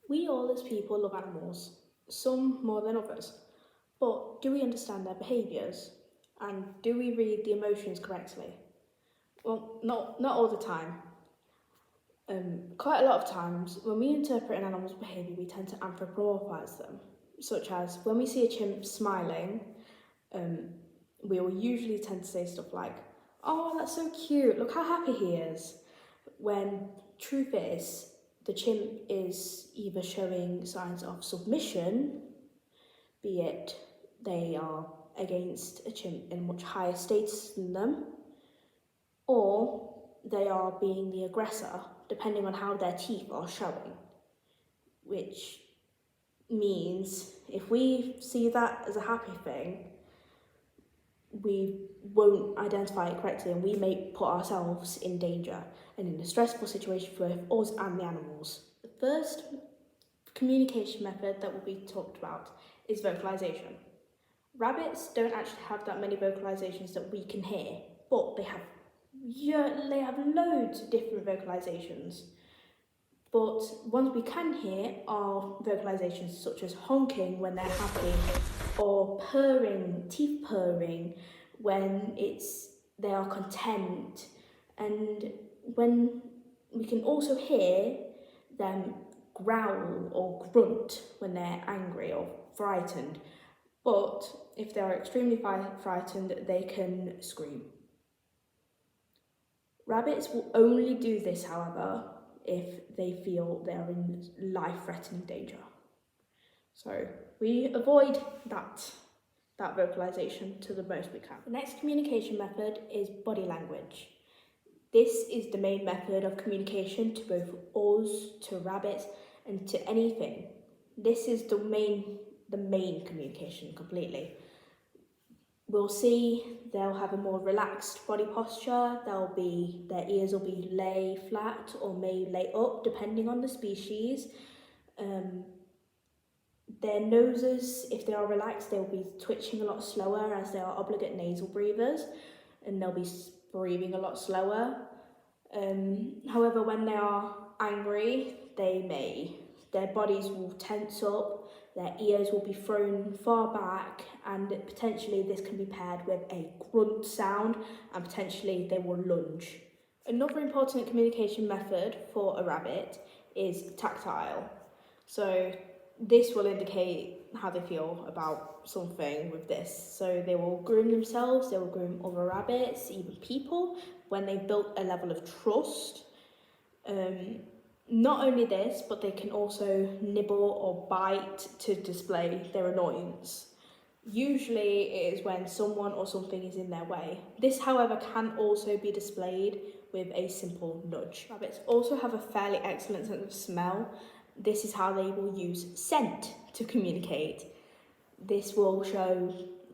We all as people love animals, some more than others. But do we understand their behaviours? And do we read the emotions correctly? Well, not all the time. Quite a lot of times, when we interpret an animal's behaviour, we tend to anthropomorphise them, such as when we see a chimp smiling, we will usually tend to say stuff like, "Oh, that's so cute, look how happy he is." When truth is, the chimp is either showing signs of submission, be it they are against a chimp in much higher status than them, or they are being the aggressor, depending on how their teeth are showing. Which means if we see that as a happy thing, we won't identify it correctly and we may put ourselves in danger and in a stressful situation for both us and the animals. The first communication method that will be talked about is vocalization. Rabbits don't actually have that many vocalizations that we can hear, but they have loads of different vocalizations. But ones we can hear are vocalizations such as honking when they're happy, or purring, teeth purring when they are content, and when we can also hear them growl or grunt when they're angry or frightened. But if they are extremely frightened, they can scream. Rabbits will only do this, however, if they feel they are in life-threatening danger. So we avoid that vocalization to the most we can. The next communication method is body language. This is the main method of communication to both us, to rabbits, and to anything. This is the main communication completely. We'll see they'll have a more relaxed body posture, their ears will be lay flat or may lay up depending on the species. Their noses, if they are relaxed, they'll be twitching a lot slower as they are obligate nasal breathers, and they'll be breathing a lot slower. However, when they are angry, their bodies will tense up, their ears will be thrown far back, and potentially this can be paired with a grunt sound, and potentially they will lunge. Another important communication method for a rabbit is tactile. So this will indicate how they feel about something with this. So they will groom themselves, they will groom other rabbits, even people, when they've built a level of trust. Not only this, but they can also nibble or bite to display their annoyance. Usually it is when someone or something is in their way. This, however, can also be displayed with a simple nudge. Rabbits also have a fairly excellent sense of smell. This is how they will use scent to communicate. This will show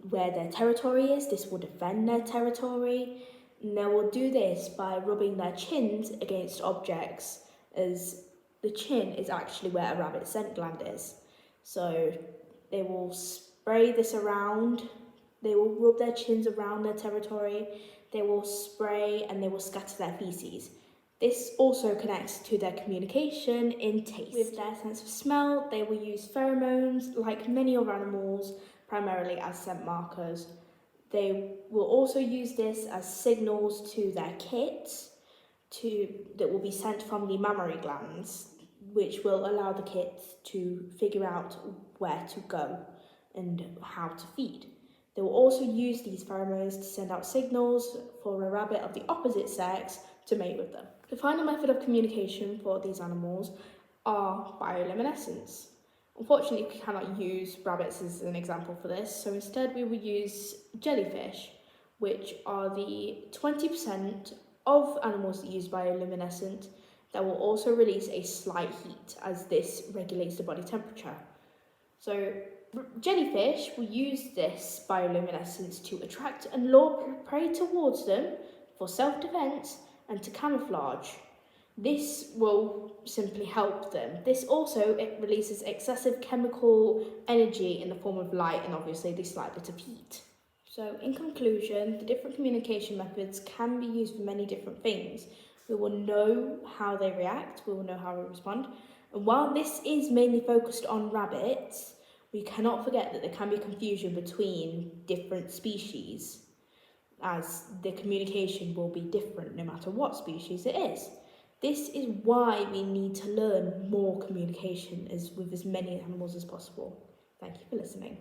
where their territory is, this will defend their territory, and they will do this by rubbing their chins against objects, as the chin is actually where a rabbit's scent gland is. So they will spray this around, they will rub their chins around their territory, they will spray and they will scatter their feces. This also connects to their communication in taste. With their sense of smell, they will use pheromones like many other animals, primarily as scent markers. They will also use this as signals to their kits that will be sent from the mammary glands, which will allow the kits to figure out where to go and how to feed. They will also use these pheromones to send out signals for a rabbit of the opposite sex to mate with them. The final method of communication for these animals are bioluminescence. Unfortunately, we cannot use rabbits as an example for this, so instead we will use jellyfish, which are the 20% of animals that use bioluminescence that will also release a slight heat, as this regulates the body temperature. So jellyfish will use this bioluminescence to attract and lure prey towards them for self-defense and to camouflage. This will simply help them. It releases excessive chemical energy in the form of light and obviously the slight bit of heat. So in conclusion, the different communication methods can be used for many different things. We will know how they react, we will know how we respond, And while this is mainly focused on rabbits, we cannot forget that there can be confusion between different species, as the communication will be different no matter what species it is. This is why we need to learn more communication with as many animals as possible. Thank you for listening.